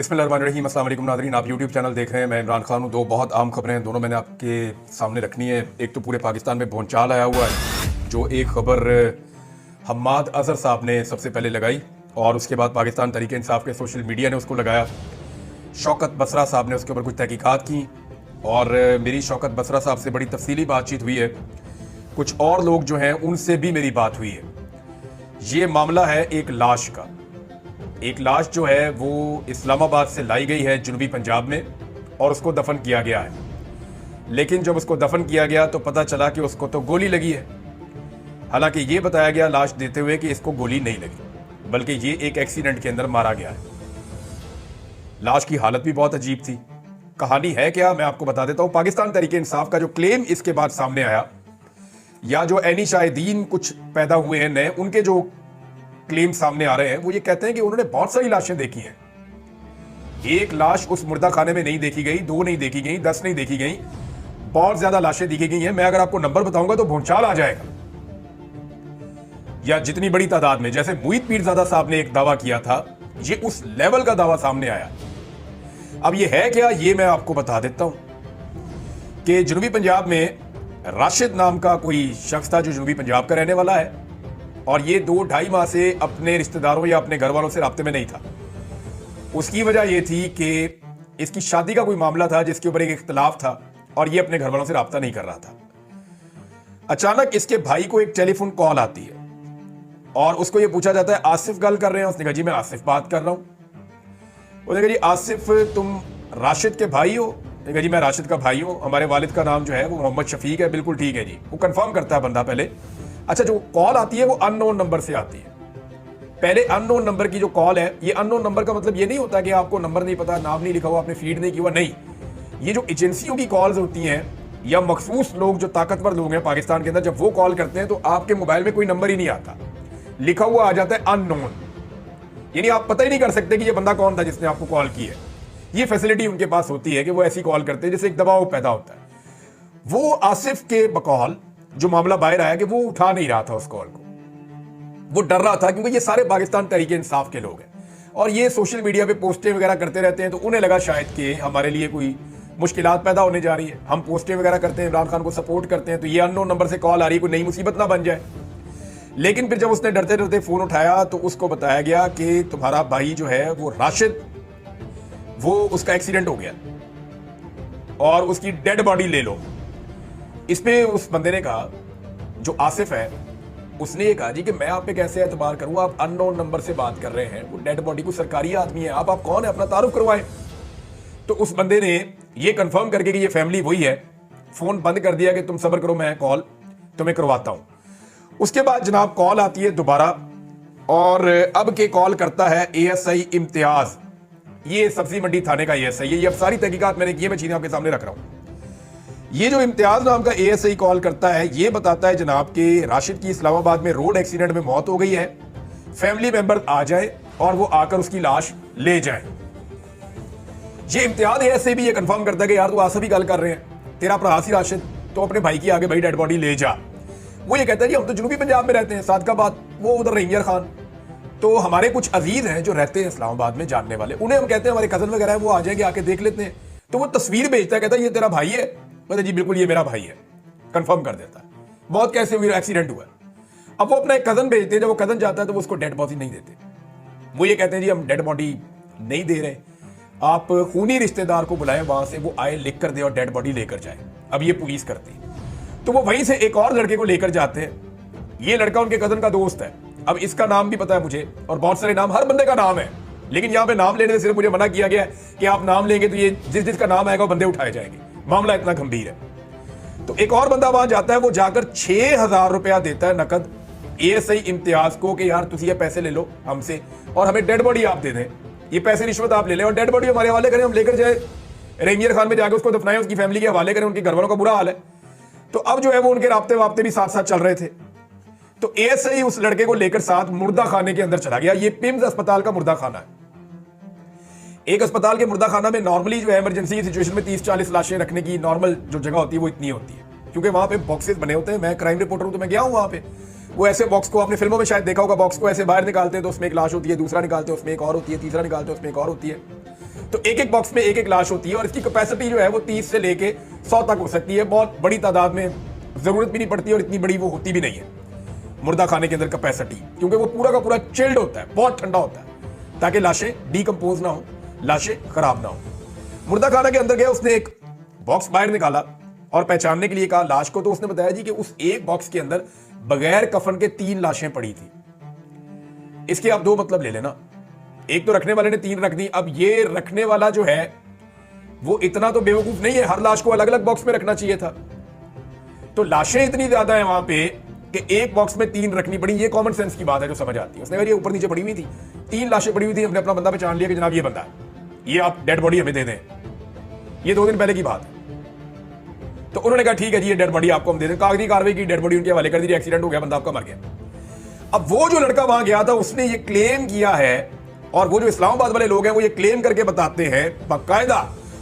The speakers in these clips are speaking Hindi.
बिस्मिल्लाहिर्रहमानिर्रहीम। अस्सलाम वालेकुम नाज़रीन, आप यूट्यूब चैनल देख रहे हैं। मैं इमरान खान हूँ। दो बहुत आम खबरें हैं, दोनों मैंने आपके सामने रखनी है। एक तो पूरे पाकिस्तान में भूचाल आया हुआ है, जो एक खबर हम्माद अजहर साहब ने सबसे पहले लगाई और उसके बाद पाकिस्तान तहरीक इंसाफ के सोशल मीडिया ने उसको लगाया। शौकत बसरा साहब ने उसके ऊपर कुछ तहकीकात की और मेरी शौकत बसरा साहब से बड़ी तफसीली बातचीत हुई है। कुछ और लोग जो हैं उनसे भी मेरी बात हुई है। ये मामला है एक लाश का। एक लाश जो है वो इस्लामाबाद से लाई गई है जनूबी पंजाब में और उसको दफन किया गया है। लेकिन जब उसको दफन किया गया तो पता चला कि उसको तो गोली लगी है। हालांकि ये बताया गया लाश देते हुए कि इसको गोली नहीं लगी, बल्कि ये एक एक्सीडेंट के अंदर मारा गया है। लाश की हालत भी बहुत अजीब थी। कहानी है क्या, मैं आपको बता देता हूं। पाकिस्तान तहरीक इंसाफ का जो क्लेम इसके बाद सामने आया, या जो एनी शाहिदीन कुछ पैदा हुए हैं नए, उनके जो क्लेम सामने आ रहे हैं, वो ये कहते हैं कि उन्होंने बहुत सारी लाशें देखी हैं। एक लाश उस मुर्दा खाने में नहीं देखी गई, दो नहीं देखी गई, 10 नहीं देखी गई, बहुत ज्यादा लाशें देखी गई हैं। मैं अगर आपको नंबर बताऊंगा तो भूचाल आ जाएगा। या जितनी बड़ी तादाद में, जैसे मुईद पीरजादा साहब ने एक दावा किया था, ये उस लेवल का दावा सामने आया। अब ये है क्या, ये मैं आपको बता देता हूं कि जनूबी पंजाब में राशिद नाम का कोई शख्स था जो जनूबी पंजाब का रहने वाला है और ये 2-2.5 माह से अपने रिश्तेदारों या अपने घर वालों से राब्ते में नहीं था। उसकी वजह यह थी कि इसकी शादी का कोई मामला था जिसके ऊपर एक इख्तलाफ था और ये अपने घर वालों से राब्ता नहीं कर रहा था। अचानक इसके भाई को एक टेलीफोन कॉल आती है और उसको ये पूछा जाता है, आसिफ गल कर रहे हैं? उसने कहा जी मैं आसिफ बात कर रहा हूं। उसने कहा जी आसिफ तुम राशिद के भाई हो? उसने कहा जी मैं राशिद का भाई हूं, हमारे वालिद का नाम जो है वो मोहम्मद शफीक है। बिल्कुल ठीक है जी। वो कंफर्म करता है बंदा पहले। अच्छा, जो कॉल आती है वो अननोन नंबर से आती है। पहले अननोन नंबर की जो कॉल है, ये अननोन नंबर का मतलब ये नहीं होता कि आपको नंबर नहीं पता, नाम नहीं लिखा हुआ, आपने फीड नहीं किया हुआ, नहीं। ये जो एजेंसियों की कॉल्स होती हैं या मखसूस लोग जो ताकतवर लोग हैं पाकिस्तान के अंदर, जब वो कॉल करते हैं तो आपके मोबाइल में कोई नंबर ही नहीं आता, लिखा हुआ आ जाता है अननोन। यानी आप पता ही नहीं कर सकते कि ये बंदा कौन था जिसने आपको कॉल की है। ये फैसिलिटी उनके पास होती है कि वो ऐसी कॉल करते हैं जिससे एक दबाव पैदा होता है। वो आसिफ के बकौल जो मामला बाहर आया कि वो उठा नहीं रहा था उस कॉल को, वो डर रहा था, क्योंकि ये सारे पाकिस्तान तहरीक इंसाफ के लोग हैं और ये सोशल मीडिया पे पोस्टें वगैरह करते रहते हैं। तो उन्हें लगा शायद कि हमारे लिए कोई मुश्किलात पैदा होने जा रही है, हम पोस्टें वगैरह करते हैं, इमरान खान को सपोर्ट करते हैं, तो ये अननोन नंबर से कॉल आ रही है, कोई नई मुसीबत ना बन जाए। लेकिन फिर जब उसने डरते डरते फोन उठाया तो उसको बताया गया कि तुम्हारा भाई जो है वो राशिद, वो उसका एक्सीडेंट हो गया और उसकी डेड बॉडी ले लो। इस पे उस बंदे ने कहा, जो आसिफ है, उसने ये कहा जी कि मैं आप पे कैसे एतबार करूं, आप अननोन नंबर से बात कर रहे हैं, वो डेड बॉडी को सरकारी आदमी है, आप कौन है, अपना तारुफ करवाएं। तो उस बंदे ने ये कंफर्म करके कि ये फैमिली वही है, फोन बंद कर दिया कि तुम सब्र करो, मैं कॉल तुम्हें करवाता हूं। उसके बाद जनाब कॉल आती है दोबारा और अब के कॉल करता है एएसआई इम्तियाज। ये सब्जी मंडी थाने का एएसआई है। ये अब सारी तहकीकात मैंने की, मैं चीजें आपके सामने रख रहा हूं। ये जो इम्तियाज नाम का एएसआई कॉल करता है, ये बताता है जनाब कि राशिद की इस्लामाबाद में रोड एक्सीडेंट में मौत हो गई है, फैमिली मेंबर आ जाए और वो आकर उसकी लाश ले जाए। ये इम्तियाज एएसआई भी ये कंफर्म करता है कि यार तू आसिफ ही गल कर रहे हैं, तेरा भरा सी राशिद, तो अपने भाई की आगे भाई डेड बॉडी ले जा। वो ये कहता है जी हम तो जनूबी पंजाब में रहते हैं, सादकाबाद, वो उधर रहीमियर खान। तो हमारे कुछ अजीज हैं जो रहते हैं इस्लामाबाद में, जानने वाले, उन्हें हम कहते हैं हमारे कजन वगैरह है, वो आ जाएंगे, आके देख लेते हैं। तो वो तस्वीर भेजता है, कहता है ये तेरा भाई है? कहता जी बिल्कुल ये मेरा भाई है। कंफर्म कर देता है। मौत कैसे हुई, एक्सीडेंट हुआ। अब वो अपना एक कजन भेजते हैं, जब वो कजन जाता है तो वो उसको डेड बॉडी नहीं देते। वो ये कहते हैं जी हम डेड बॉडी नहीं दे रहे, आप खूनी रिश्तेदार को बुलाएं, वहां से वो आए, लिख कर दे और डेड बॉडी लेकर जाए। अब ये पुलिस करती है। तो वो वहीं से एक और लड़के को लेकर जाते हैं। ये लड़का उनके कजन का दोस्त है। अब इसका नाम भी पता है मुझे और बहुत सारे नाम, हर बंदे का नाम है, लेकिन यहां पे नाम लेने से सिर्फ मुझे मना किया गया है कि आप नाम लेंगे तो ये जिस जिसका नाम आएगा वो बंदे उठाए जाएंगे। मामला इतना गंभीर है। तो एक और बंदा वहां जाता है, वो जाकर 6000 रुपया देता है नकद एएसआई इम्तियाज को कि यार तुम ये पैसे ले लो हमसे और हमें डेड बॉडी आप दे दें, ये पैसे रिश्वत आप ले लें और डेड बॉडी हमारे हवाले करें, हम लेकर जाए रहीमियर खान में जाकर उसको दफनाएं, उसकी फैमिली के हवाले करें, उनके घर वालों का बुरा हाल है। तो अब जो है वो उनके राब्ते वाब्ते भी साथ साथ चल रहे थे। तो एएसआई उस लड़के को लेकर साथ मुर्दा खाने के अंदर चला गया। ये पिम्स अस्पताल का मुर्दा खाना है। एक अस्पताल के मुर्दा खाना में नॉर्मली जो है इमरजेंसी की सिचुएशन में 30-40 लाशें रखने की नॉर्मल जो जगह होती है वो इतनी होती है, क्योंकि वहां पे बॉक्सेस बने होते हैं। मैं क्राइम रिपोर्टर हूं तो मैं गया हूं वहां पे। वो ऐसे बॉक्स को आपने फिल्मों में शायद देखा होगा, बॉक्स को ऐसे बाहर निकालते हैं तो उसमें एक लाश होती है, दूसरा निकालते हैं उसमें एक और होती है, तीसरा निकालते हैं उसमें एक और होती है। तो एक एक बॉक्स में एक एक लाश होती है और इसकी कैपेसिटी जो है वो 30 से लेके 100 तक हो सकती है। बहुत बड़ी तादाद में जरूरत भी नहीं पड़ती और इतनी बड़ी वो होती भी नहीं है मुर्दा खाने के अंदर कैपेसिटी, क्योंकि वो पूरा का पूरा चिल्ड होता है, बहुत ठंडा होता है ताकि लाशें डीकंपोज ना हो, लाशें खराब ना हो। मुर्दा खाना के अंदर गया, उसने एक बॉक्स बाहर निकाला और पहचानने के लिए कहा लाश को, तो उसने बताया जी कि उस एक बॉक्स के अंदर बगैर कफन के 3 लाशें पड़ी थी। इसके आप 2 मतलब ले लेना, एक तो रखने वाले ने 3 रख दी। अब ये रखने वाला जो है वो इतना तो बेवकूफ नहीं है, हर लाश को अलग अलग बॉक्स में रखना चाहिए था। तो लाशें इतनी ज्यादा है वहां पे कि एक बॉक्स में 3 रखनी पड़ी। ये कॉमन सेंस की बात है जो समझ आती है। उसने कहा ये ऊपर नीचे पड़ी हुई थी, 3 लाशें पड़ी हुई थी, हमने अपना बंदा पहचान लिया कि जनाब ये बंदा है, ये आप डेड बॉडी हमें दे दें। ये 2 दिन पहले की बात है। तो उन्होंने कहा ठीक है जी ये डेड बॉडी आपको हम दे दें। कागजी कार्रवाई की, डेड बॉडी उनके हवाले कर दी, एक्सीडेंट हो गया, बंदा आपका मर गया। अब वो जो लड़का वहां गया था उसने ये क्लेम किया है, और वो जो इस्लामाबाद वाले लोग हैं वो ये क्लेम करके बताते हैं बाकायदा,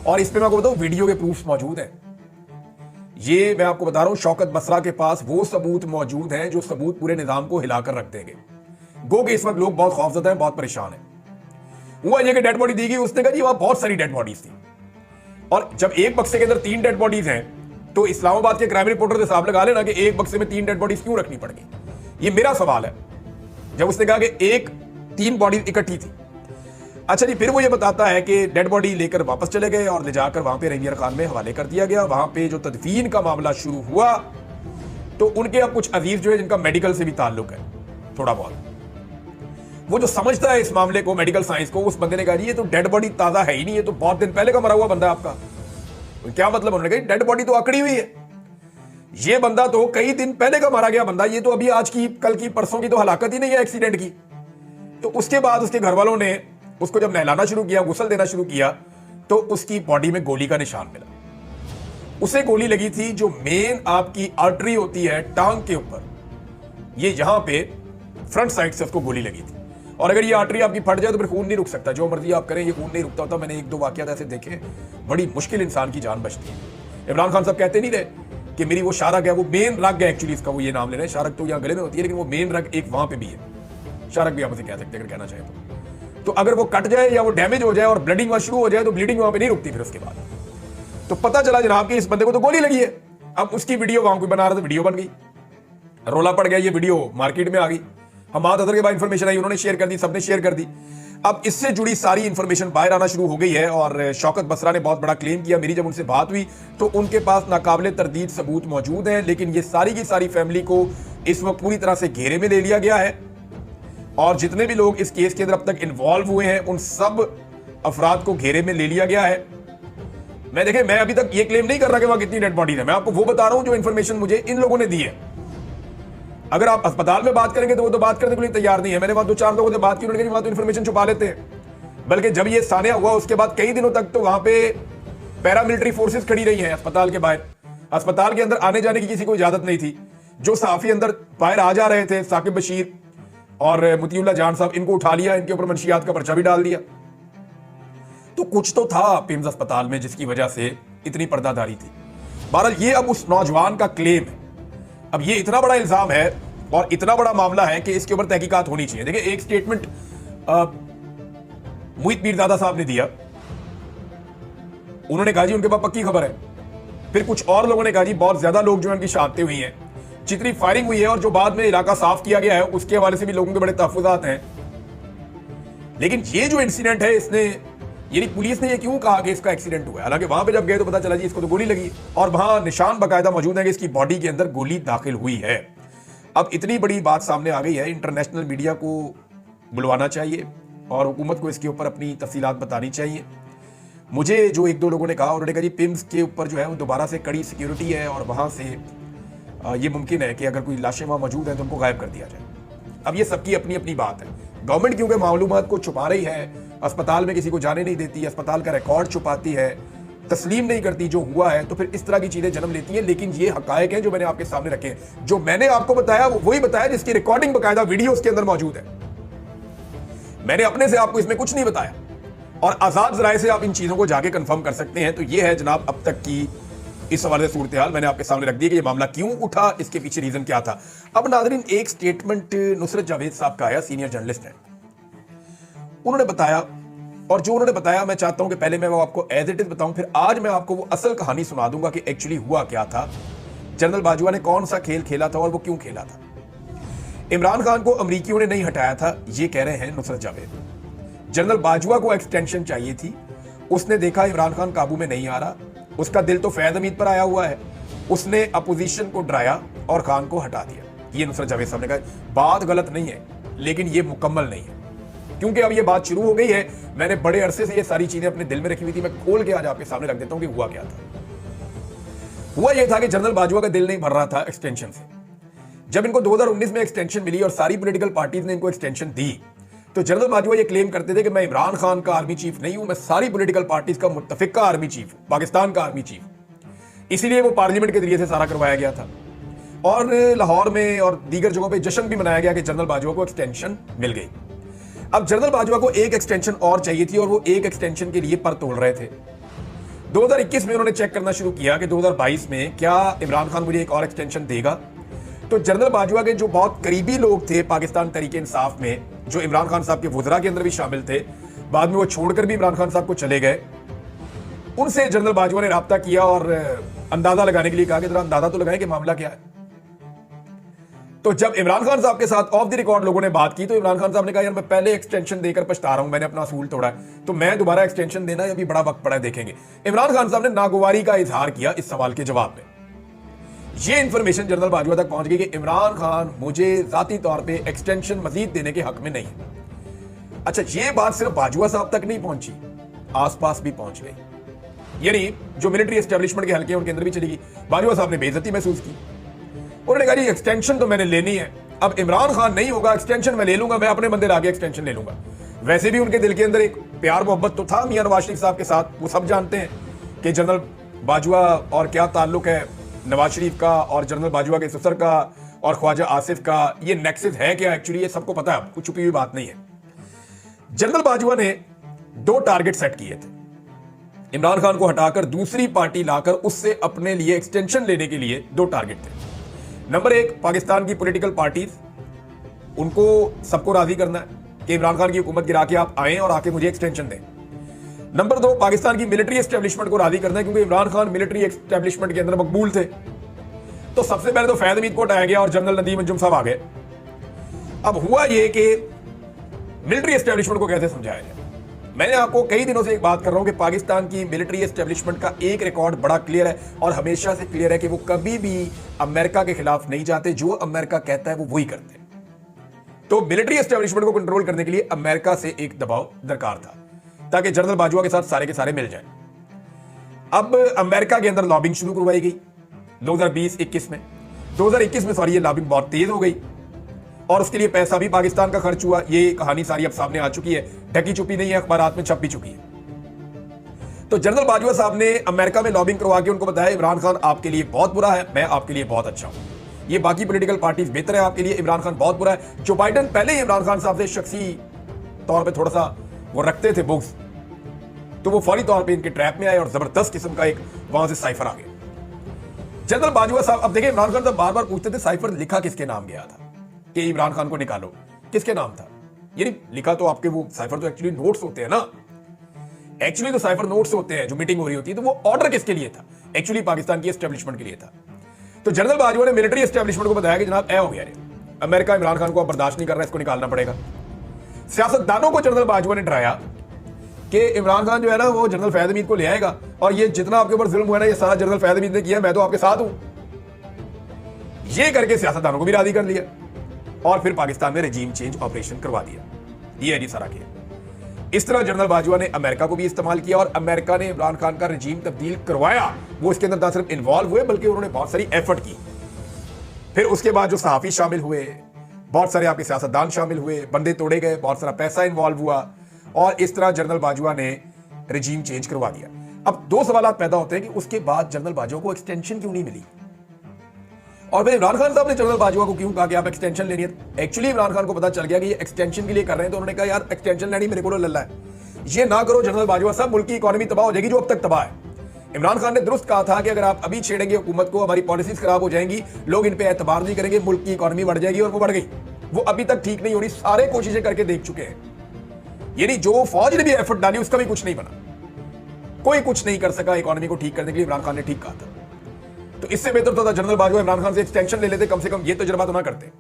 और इस पे मैं आपको बताऊं वीडियो के प्रूफ्स मौजूद हैं। ये मैं आपको बता रहा हूं, शौकत बसरा के पास वो सबूत मौजूद हैं जो सबूत पूरे निजाम को हिलाकर रख देंगे। गो कि इस वक्त लोग बहुत खौफजदा हैं, बहुत परेशान हैं। हुआ ये कि डेड बॉडी दी गई, उसने कहा जी वहां बहुत सारी डेड बॉडीज थी, और जब एक बक्से के अंदर 3 डेड बॉडीज हैं तो इस्लामाबाद के क्राइम रिपोर्टर से हिसाब लगा लेना कि एक बक्से में 3 डेड बॉडीज क्यों रखनी पड़ गई। ये मेरा सवाल है। जब उसने कहा कि 3 बॉडी इकट्ठी थी। अच्छा जी, फिर वो ये बताता है कि डेड बॉडी लेकर वापस चले गए और ले जाकर वहां पे रंगियर खान में हवाले कर दिया गया। वहां पे जो तदफीन का मामला शुरू हुआ तो उनके अब कुछ अजीज जो है जिनका मेडिकल से भी ताल्लुक है थोड़ा बहुत, वो जो समझता है इस मामले को, मेडिकल साइंस को, उस बंदे ने कहा ये तो डेड बॉडी ताजा है ही नहीं, ये तो बहुत दिन पहले का मरा हुआ बंदा है आपका। तो क्या मतलब? उन्होंने कहा डेड बॉडी तो अकड़ी हुई है, ये बंदा तो कई दिन पहले का मारा गया बंदा, ये तो अभी आज की, कल की, परसों की तो हलाकत ही नहीं है एक्सीडेंट की। तो उसके बाद उसके घर वालों ने उसको जब नहलाना शुरू किया, गुस्ल देना शुरू किया, तो उसकी बॉडी में गोली का निशान मिला। उसे गोली लगी थी जो मेन आपकी आर्टरी होती है टांग के ऊपर, ये यहां पे फ्रंट साइड से उसको गोली लगी थी। और अगर ये आर्टरी आपकी फट जाए तो फिर खून नहीं रुक सकता, जो मर्जी आप करें ये खून नहीं रुकता होता। मैंने 1-2 वाकयात ऐसे देखे, बड़ी मुश्किल इंसान की जान बचती है। इमरान खान साहब कहते नहीं रहे कि मेरी वो शारक है, वो मेन रग है एक्चुअली इसका, वो ये नाम ले रहे हैं। शारक तो यहाँ गले में होती है, लेकिन वो मेन रग एक वहां पे भी है, शारक भी आप उसे कह सकते हैं अगर कहना चाहे तो अगर वो कट जाए या वो डैमेज हो जाए और ब्लडिंग वहां शुरू हो जाए तो ब्लीडिंग वहां पे नहीं रुकती फिर उसके बाद। तो पता चला जनाब कि इस बंदे को तो गोली लगी है। अब उसकी वीडियो वहां कोई बना रहा था, वीडियो बन गई, रोला पड़ गया, ये वीडियो मार्केट में आ गई। हमाद अदर के बाद इंफॉर्मेशन आई, उन्होंने शेयर कर दी, सबने शेयर कर दी। अब इससे जुड़ी सारी इंफॉर्मेशन बाहर आना शुरू हो गई है और शौकत बसरा ने बहुत बड़ा क्लेम किया। मेरी जब उनसे बात हुई तो उनके पास नाकाबिले तरदीद सबूत मौजूद हैं, लेकिन ये सारी की सारी फैमिली को इस वक्त पूरी तरह से घेरे में ले लिया गया है और जितने भी लोग इस केस के अंदर अब तक इन्वॉल्व हुए हैं उन सब अफराद को घेरे में ले लिया गया है। मैं अभी तक ये क्लेम नहीं कर रहा कि वहां कितनी डेड बॉडी है, मैं आपको वो बता रहा हूं जो इंफॉर्मेशन मुझे इन लोगों ने दी है। अगर आप अस्पताल में बात करेंगे तो वो तो बात करने के लिए तैयार नहीं है। मैंने वहां 2-4 लोगों से बात की, उन्होंने कहा वहां तो इंफॉर्मेशन छुपा लेते हैं। बल्कि जब ये सानिया हुआ उसके बाद कई दिनों तक तो वहां पे पैरामिलिट्री फोर्सेस खड़ी रही हैं अस्पताल के बाहर। अस्पताल के अंदर आने जाने की किसी को इजाजत नहीं थी। जो सहाफी अंदर बाहर आ जा रहे थे, साकिब बशीर और मुतीउल्लाह जान साहब, इनको उठा लिया, इनके ऊपर मंशियात का पर्चा भी डाल दिया। तो कुछ तो था पिम्स अस्पताल में जिसकी वजह से इतनी पर्दादारी थी। बहरहाल ये अब उस नौजवान का क्लेम है। अब ये इतना बड़ा इल्जाम है और इतना बड़ा मामला है कि इसके ऊपर तहकीकात होनी चाहिए। देखिए एक स्टेटमेंट मोहित पीरजादा साहब ने दिया, उन्होंने कहा जी उनके पास पक्की खबर है। फिर कुछ और लोगों ने कहा जी बहुत ज्यादा लोग जो है उनकी शहादतें हुई हैं, जितनी फायरिंग हुई है और जो बाद में इलाका साफ किया गया है उसके हवाले से भी लोगों के बड़े तहफ्फुज़ात हैं। लेकिन ये जो इंसिडेंट है, इसने यानी पुलिस ने ये क्यों कहा कि इसका एक्सीडेंट हुआ है, हालांकि वहां पे जब गए तो पता चला जी इसको तो गोली लगी और वहां निशान बाकायदा मौजूद है कि इसकी बॉडी के अंदर गोली दाखिल हुई है। अब इतनी बड़ी बात सामने आ गई है, इंटरनेशनल मीडिया को बुलवाना चाहिए और हुकूमत को इसके ऊपर अपनी तफसीलात बतानी चाहिए। मुझे जो 1-2 लोगों ने कहा, उन्होंने कहा जी पिम्स के ऊपर जो है वो दोबारा से कड़ी सिक्योरिटी है और वहां से ये मुमकिन है कि अगर कोई लाशें वहां मौजूद हैं तो उनको गायब कर दिया जाए। अब ये सबकी अपनी अपनी बात है। गवर्नमेंट क्योंकि मालूमात को छुपा रही है, अस्पताल में किसी को जाने नहीं देती, अस्पताल का रिकॉर्ड छुपाती है, तस्लीम नहीं करती जो हुआ है, तो फिर इस तरह की चीजें जन्म लेती हैं। लेकिन ये हकायक हैं जो मैंने आपके सामने रखे हैं। जो मैंने आपको बताया वो वही बताया जिसकी रिकॉर्डिंग बाकायदा वीडियो उसके अंदर मौजूद है। मैंने अपने से आपको इसमें कुछ नहीं बताया और आजाद जराए से आप इन चीजों को जाके कंफर्म कर सकते हैं। तो ये है जनाब अब तक की इस हवाले से सूरत हाल मैंने आपके सामने रख दी कि ये मामला क्यों उठा, इसके पीछे रीजन क्या था। अब नाज़रीन एक स्टेटमेंट नुसरत जावेद साहब का आया, सीनियर जर्नलिस्ट है। उन्होंने बताया और जो उन्होंने बताया, मैं चाहता हूं कि पहले मैं वो आपको एज इट इज बताऊं, फिर आज मैं आपको वो असल कहानी सुना दूंगा कि एक्चुअली हुआ क्या था, जनरल बाजवा ने कौन सा खेल खेला था और वो क्यों खेला था। इमरान खान को अमरीकियों ने नहीं हटाया था, ये कह रहे हैं नुसरत जावेद। जनरल बाजवा को एक्सटेंशन चाहिए थी, उसने देखा इमरान खान काबू में नहीं आ रहा, उसका दिल तो फैज हमीद पर आया हुआ है, उसने अपोजिशन को डराया और खान को हटा दिया। ये नुसरत जावेद साहब ने कहा। बात गलत नहीं है, लेकिन ये मुकम्मल नहीं है, क्योंकि अब ये बात शुरू हो गई है। मैंने बड़े अरसे से ये सारी चीजें अपने दिल में रखी हुई थी, मैं खोल के आज आपके सामने रख देता हूं कि हुआ क्या था। हुआ ये था कि जनरल बाजवा का दिल नहीं भर रहा था एक्सटेंशन से। जब इनको 2019 में एक्सटेंशन मिली और सारी पॉलिटिकल पार्टीज ने इनको एक्सटेंशन दी, तो जनरल बाजवा ये क्लेम करते थे कि मैं इमरान खान का आर्मी चीफ नहीं हूं, मैं सारी पॉलिटिकल पार्टीज का मुत्तफिका आर्मी चीफ हूं, पाकिस्तान का आर्मी चीफ। इसीलिए वो पार्लियामेंट के जरिए से सारा करवाया गया था और लाहौर में और दीगर जगहों पर जश्न भी मनाया गया कि जनरल बाजवा को एक्सटेंशन मिल गई। अब जनरल बाजवा को एक एक्सटेंशन और चाहिए थी और वो एक एक्सटेंशन के लिए पर तोड़ रहे थे। 2021 में उन्होंने चेक करना शुरू किया कि 2022 में क्या इमरान खान मुझे एक और एक्सटेंशन देगा। तो जनरल बाजवा के जो बहुत करीबी लोग थे पाकिस्तान तहरीके इंसाफ में, जो इमरान खान साहब के वुज़रा के अंदर भी शामिल थे, बाद में वो छोड़कर भी इमरान खान साहब को चले गए, उनसे जनरल बाजवा ने राब्ता किया और अंदाजा लगाने के लिए कहा कि जरा अंदाजा तो लगाएं कि मामला क्या है। तो जब इमरान खान साहब के साथ ऑफ द रिकॉर्ड लोगों ने बात की, तो इमरान खान साहब ने कहा यार मैं पहले एक्सटेंशन देकर पछता रहा हूं, मैंने अपना असूल तोड़ा है, तो मैं दोबारा एक्सटेंशन देना है, अभी बड़ा वक्त पड़ा है, देखेंगे। इमरान खान साहब ने नागवारी का इजहार किया इस सवाल के जवाब में। यह इंफॉर्मेशन जनरल बाजवा तक पहुंच गई कि इमरान खान मुझे जाती तौर पर एक्सटेंशन मजीद देने के हक में नहीं है। अच्छा, यह बात सिर्फ बाजवा साहब तक नहीं पहुंची, आसपास भी पहुंच गई, यानी जो मिलिट्री एस्टेब्लिशमेंट के हल्के उनके अंदर भी चली गई। बाजवा साहब ने बेइज्जती महसूस की, उन्होंने कहा जी एक्सटेंशन तो मैंने लेनी है, अब इमरान खान नहीं होगा, एक्सटेंशन मैं ले लूंगा, मैं अपने बंदे लाके एक्सटेंशन ले लूंगा। वैसे भी उनके दिल के अंदर एक प्यार मोहब्बत तो था मियां नवाज शरीफ साहब के साथ, वो सब जानते हैं कि जनरल बाजवा और क्या ताल्लुक है नवाज शरीफ का और जनरल बाजवा के ससुर का और ख्वाजा आसिफ का, ये नेक्सस है क्या एक्चुअली, ये सबको पता है, कुछ छुपी हुई बात नहीं है। जनरल बाजवा ने 2 टारगेट सेट किए थे, इमरान खान को हटाकर दूसरी पार्टी लाकर उससे अपने लिए एक्सटेंशन लेने के लिए 2 टारगेट थे। नंबर 1, पाकिस्तान की पॉलिटिकल पार्टीज, उनको सबको राजी करना है कि इमरान खान की हुकूमत गिरा के आप आए और आके मुझे एक्सटेंशन दें। नंबर 2, पाकिस्तान की मिलिट्री एस्टेब्लिशमेंट को राजी करना है, क्योंकि इमरान खान मिलिट्री एस्टेब्लिशमेंट के अंदर मकबूल थे। तो सबसे पहले तो फैज हमीद को हटाया गया और जनरल नदीम अंजुम साहब आ गए। अब हुआ यह कि मिलिट्री एस्टेब्लिशमेंट को कैसे समझाया जाए। मैंने आपको कई दिनों से एक बात कर रहा हूं कि पाकिस्तान की मिलिट्री एस्टेब्लिशमेंट का एक रिकॉर्ड बड़ा क्लियर है और हमेशा से क्लियर है कि वो कभी भी अमेरिका के खिलाफ नहीं जाते, जो अमेरिका कहता है वो वही करते हैं। तो मिलिट्री एस्टेब्लिशमेंट को कंट्रोल करने के लिए अमेरिका से एक दबाव दरकार था ताकि जनरल बाजवा के साथ सारे के सारे मिल जाएं। अब अमेरिका के अंदर लॉबिंग शुरू करवाई गई 2020-21 में। 2021 में सॉरी, ये लॉबिंग बहुत तेज हो गई और उसके लिए पैसा भी पाकिस्तान का खर्च हुआ। ये कहानी सारी अब सामने आ चुकी है, ढकी छुपी नहीं है, अखबारात में छप भी चुकी है। तो जनरल बाजवा साहब ने अमेरिका में लॉबिंग करवा के उनको बताया इमरान खान आपके लिए बहुत बुरा है, मैं आपके लिए बहुत अच्छा हूं, ये बाकी पॉलिटिकल पार्टीज बेहतर है आपके लिए, इमरान खान बहुत बुरा है। जो बाइडन पहले ही इमरान खान साहब से शख्सी तौर पर थोड़ा सा वो रखते थे बुग्स, तो वो फौरी तौर पर इनके ट्रैप में आए और जबरदस्त किस्म का एक वहां से साइफर आ गया। जनरल बाजवा साहब, अब देखिए इमरान खान साहब बार बार पूछते थे साइफर लिखा किसके नाम गया था कि इमरान खान को निकालो, किसके नाम था, यानी लिखा तो आपके वो साइफर तो एक्चुअली नोट्स होते हैं ना, एक्चुअली तो साइफर नोट्स होते हैं जो मीटिंग हो रही होती है, तो वो ऑर्डर किसके लिए था, एक्चुअली पाकिस्तान की एस्टेब्लिशमेंट के लिए था। तो जनरल बाजवा ने मिलिट्री एस्टेब्लिशमेंट को बताया कि जनाब ऐ हो गया, अमेरिका इमरान खान को बर्दाश्त नहीं कर रहा है, इसको निकालना पड़ेगा। सियासतदानों को जनरल बाजवा ने डराया कि इमरान खान जो है ना वो जनरल फैज हमीद को ले आएगा और ये जितना आपके ऊपर जुल्म हुआ ना ये सारा जनरल फैज हमीद ने किया, मैं तो आपके साथ हूं। ये करके सियासतदानों को भी राजी कर लिया और फिर पाकिस्तान में रेजीम चेंज ऑपरेशन करवा दिया। ये है जी सारा खेल। इस तरह जनरल बाजवा ने अमेरिका को भी इस्तेमाल किया और अमेरिका ने इमरान खान का रेजीम तब्दील करवाया। वो इसके अंदर ना सिर्फ इन्वॉल्व हुए बल्कि उन्होंने बहुत सारी एफर्ट की। फिर उसके बाद जो सहाफी शामिल हुए, बहुत सारे आपके सियासतदान शामिल हुए, बंदे तोड़े गए, बहुत सारा पैसा इन्वॉल्व हुआ और इस तरह जनरल बाजवा ने रेजीम चेंज करवा दिया। अब 2 सवाल पैदा होते हैं कि उसके बाद जनरल बाजवा को एक्सटेंशन क्यों नहीं मिली और फिर इमरान खान साहब ने जनरल बाजवा को क्यों कहा कि आप एक्सटेंशन लेनी है। एक्चुअली इमरान खान को पता चल गया कि ये एक्सटेंशन के लिए कर रहे हैं, तो उन्होंने कहा यार एक्सटेंशन लेनी मेरे को लल्ला है, ये ना करो जनरल बाजवा साहब, मुल्क की इकोनॉमी तबाह हो जाएगी जो अब तक तबाह है। इमरान खान ने दुरुस्त कहा था कि अगर आप अभी छेड़ेंगे हुकूमत को, हमारी पॉलिसीज खराब हो जाएंगी, लोग इन पे एतबार नहीं करेंगे, मुल्क की इकोनॉमी बढ़ जाएगी और वो बढ़ गई। वो अभी तक ठीक नहीं हो रही, सारे कोशिशें करके देख चुके हैं। यानी जो फौज ने भी एफर्ट डाली उसका भी कुछ नहीं बना, कोई कुछ नहीं कर सका इकोनॉमी को ठीक करने के लिए। इमरान खान ने ठीक कहा था, तो इससे बेहतर तो था जनरल बाजवा इमरान खान से एक्सटेंशन ले लेते, कम से कम ये तजुर्बा तो ना करते।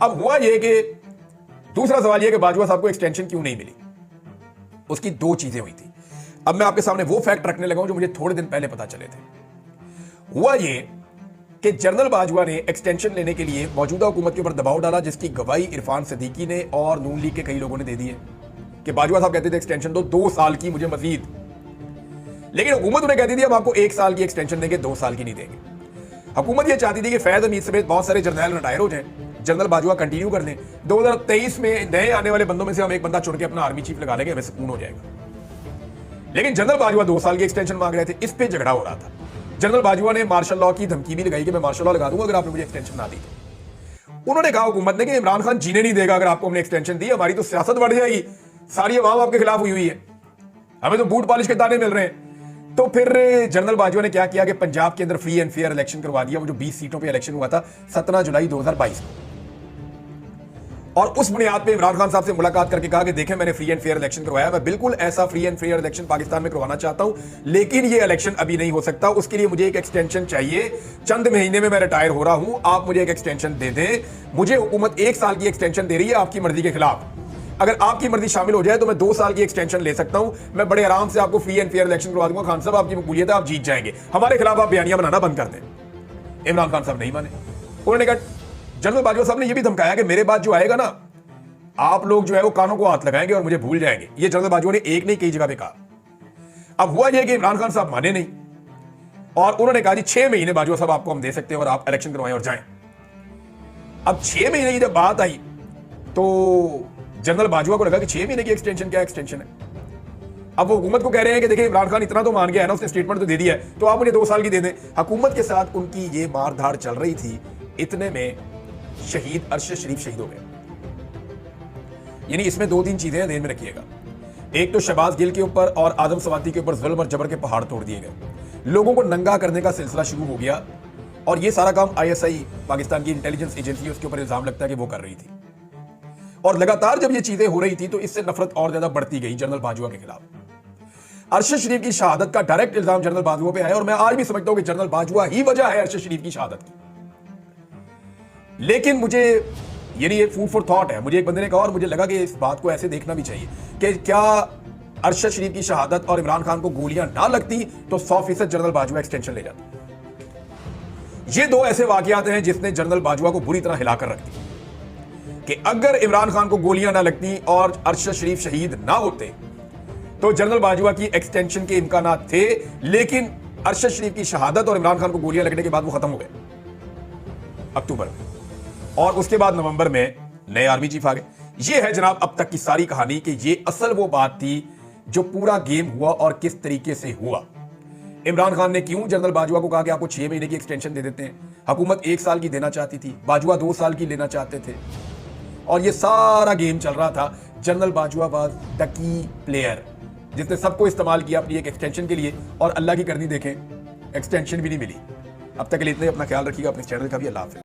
अब हुआ ये कि दूसरा सवाल यह कि बाजवा साहब को एक्सटेंशन क्यों नहीं मिली, उसकी दो चीजें हुई थी। अब मैं आपके सामने वो फैक्ट रखने लगा हूं जो मुझे थोड़े दिन पहले पता चले थे। हुआ ये कि जनरल बाजवा ने एक्सटेंशन लेने के लिए मौजूदा हुकूमत के ऊपर दबाव डाला, जिसकी गवाही इरफान सिद्दीकी ने और नून लीग के कई लोगों ने दे दी है कि बाजवा साहब कहते थे एक्सटेंशन दो 2 साल की मुझे मजीद, लेकिन हुकूमत उन्हें कहती थी हम आपको 1 साल की एक्सटेंशन देंगे, 2 साल की नहीं देंगे। हुकूमत यह चाहती थी कि फैज हमीद समेत बहुत सारे जर्नैल रिटायर हो जाएं, जनरल बाजवा कंटिन्यू कर लें। 2023 में नए आने वाले बंदों में से हम एक बंदा चुन के अपना आर्मी चीफ लगा लेंगे, हमें सुकून हो जाएगा। लेकिन जनरल बाजवा 2 साल की एक्सटेंशन मांग रहे थे, इस पे झगड़ा हो रहा था। जनरल बाजवा ने मार्शल लॉ की धमकी भी लगाई कि मैं मार्शल लॉ लगा दूंगा अगर आपने मुझे एक्सटेंशन ना दी तो। उन्होंने कहा हुकूमत ने कि इमरान खान जीने नहीं देगा अगर आपको हमने एक्सटेंशन दी, हमारी तो सियासत बढ़ जाएगी, सारी अवाम आपके खिलाफ हुई है, हमें तो बूट पॉलिश के दाने मिल रहे हैं। तो फिर जनरल बाजवा ने क्या किया कि पंजाब के अंदर फ्री एंड फेयर इलेक्शन करवा दिया। वो जो 20 सीटों पे इलेक्शन हुआ था 17 जुलाई 2022 को, और उस बुनियाद पे इमरान खान साहब से मुलाकात करके कहा कि देखें मैंने फ्री एंड फेयर इलेक्शन करवाया, मैं बिल्कुल ऐसा free and fair election Pakistan में करवाना चाहता हूं, लेकिन ये इलेक्शन अभी नहीं हो सकता, उसके लिए मुझे एक एक्सटेंशन चाहिए, चंद महीने में मैं रिटायर हो रहा हूं, आप मुझे एक एक्सटेंशन दे दें। मुझे हुकूमत 1 साल की एक्सटेंशन दे रही है आपकी मर्जी के खिलाफ, अगर आपकी मर्जी शामिल हो जाए तो मैं 2 साल की एक्सटेंशन ले सकता हूं, मैं बड़े आराम से आपको फ्री एंड फेयर इलेक्शन करवा दूंगा। खान साहब आपकी मकबूलियत है, आप जीत जाएंगे, हमारे खिलाफ आप बयानियां बनाना बंद कर दें। इमरान खान साहब नहीं माने। उन्होंने कहा, जनरल बाजवा साहब ने यह भी धमकाया कि मेरे बाद जो आएगा ना, आप लोग जो है वो कानों को हाथ लगाएंगे और मुझे भूल जाएंगे। ये जनरल बाजवा ने एक नहीं कई जगह पे कहा। अब हुआ यह कि इमरान खान साहब माने नहीं और उन्होंने कहा जी 6 महीने बाजवा साहब आपको हम दे सकते हैं और आप इलेक्शन करवाएं और जाएं। अब 6 महीने की जब बात आई तो जनरल बाजवा को लगा कि 6 महीने की एक्सटेंशन क्या एक्सटेंशन है। अब वो हुकूमत को कह रहे हैं कि देखिए इमरान खान इतना तो मान गया है ना, उसने स्टेटमेंट तो दे दिया है, तो आप मुझे 2 साल की दे दें। हुकूमत के साथ उनकी ये मारधाड़ चल रही थी, इतने में शहीद अरशद शरीफ शहीद हो गए। यानी इसमें 2-3 चीजें ध्यान में रखिएगा। एक तो शहबाज गिल के ऊपर और आदम सवाती के ऊपर जुल्म और जबर के पहाड़ तोड़ दिए गए, लोगों को नंगा करने का सिलसिला शुरू हो गया, और ये सारा काम ISI पाकिस्तान की इंटेलिजेंस एजेंसी उसके ऊपर इल्जाम लगता है कि वो कर रही थी। और लगातार जब ये चीजें हो रही थी तो इससे नफरत और ज्यादा बढ़ती गई जनरल बाजवा के खिलाफ। अरशद शरीफ की शहादत का डायरेक्ट इल्जाम जनरल बाजवा पे आया, और मैं आज भी समझता हूं कि जनरल बाजवा ही वजह है अरशद शरीफ की शहादत की। लेकिन मुझे यानी ये फूड फॉर थॉट है, मुझे एक बंदे ने कहा और मुझे लगा कि इस बात को ऐसे देखना भी चाहिए कि क्या अरशद शरीफ की शहादत और इमरान खान को गोलियां ना लगती तो 100% जनरल बाजवा एक्सटेंशन ले जाता। ये 2 ऐसे वाकयात हैं जिसने जनरल बाजवा को बुरी तरह हिलाकर रख दी कि अगर इमरान खान को गोलियां ना लगती और अरशद शरीफ शहीद ना होते तो जनरल बाजवा की एक्सटेंशन के इम्कानात थे, लेकिन अरशद शरीफ की शहादत और इमरान खान को गोलियां लगने के बाद वो खत्म हो गए अक्टूबर में, और उसके बाद नवंबर में नए आर्मी चीफ आ गए। ये है जनाब अब तक की सारी कहानी कि ये असल वो बात थी जो पूरा गेम हुआ और किस तरीके से हुआ। इमरान खान ने क्यों जनरल बाजवा को कहा कि आपको 6 महीने की एक्सटेंशन दे देते हैं, हुकूमत 1 साल की देना चाहती थी, बाजवा 2 साल की लेना चाहते थे, और ये सारा गेम चल रहा था। General Bajwa was the key player जिसने सबको इस्तेमाल किया अपनी एक एक्सटेंशन के लिए, और अल्लाह की करनी देखें एक्सटेंशन भी नहीं मिली। अब तक के लिए इतना ही, अपना ख्याल रखिएगा, अपने चैनल का भी। अल्लाह हाफ़िज़।